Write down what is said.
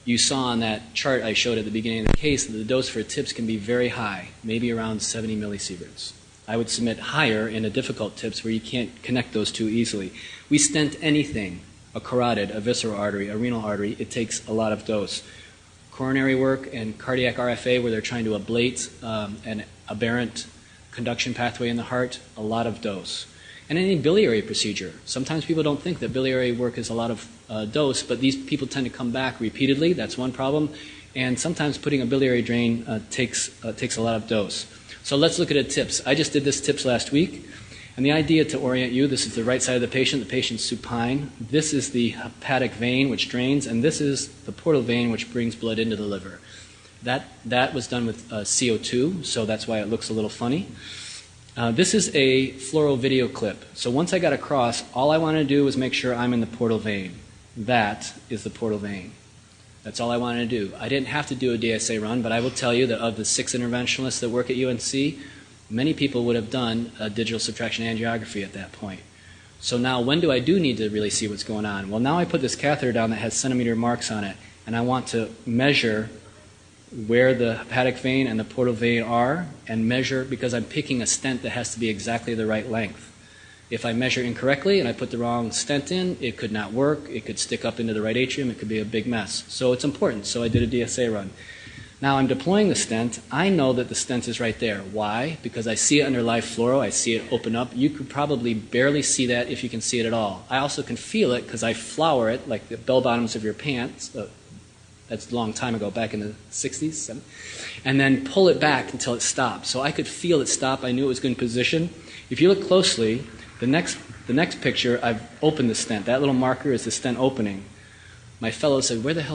You saw on that chart I showed at the beginning of the case that the dose for TIPS can be very high, maybe around 70 millisieverts. I would submit higher in a difficult TIPS where you can't connect those two easily. We stent anything, a carotid, a visceral artery, a renal artery, it takes a lot of dose. Coronary work and cardiac RFA where they're trying to ablate an aberrant conduction pathway in the heart, a lot of dose. And any biliary procedure. Sometimes people don't think that biliary work is a lot of dose, but these people tend to come back repeatedly. That's one problem. And sometimes putting a biliary drain takes a lot of dose. So let's look at a TIPS. I just did this TIPS last week. And the idea to orient you, this is the right side of the patient's supine. This is the hepatic vein which drains, and this is the portal vein which brings blood into the liver. That was done with CO2, so that's why it looks a little funny. This is a fluoro video clip. So once I got across, all I wanted to do was make sure I'm in the portal vein. That is the portal vein. That's all I wanted to do. I didn't have to do a DSA run, but I will tell you that of the 6 interventionalists that work at UNC, many people would have done a digital subtraction angiography at that point. So now when do I need to really see what's going on? Well, now I put this catheter down that has centimeter marks on it, and I want to measure where the hepatic vein and the portal vein are, and measure, because I'm picking a stent that has to be exactly the right length. If I measure incorrectly and I put the wrong stent in, it could not work, it could stick up into the right atrium, it could be a big mess. So it's important, so I did a DSA run. Now I'm deploying the stent. I know that the stent is right there. Why? Because I see it under live fluoro. I see it open up. You could probably barely see that if you can see it at all. I also can feel it because I flower it like the bell bottoms of your pants. That's a long time ago, back in the 60s, 70s. And then pull it back until it stops. So I could feel it stop. I knew it was good in position. If you look closely, the next picture, I've opened the stent. That little marker is the stent opening. My fellow said, "Where the hell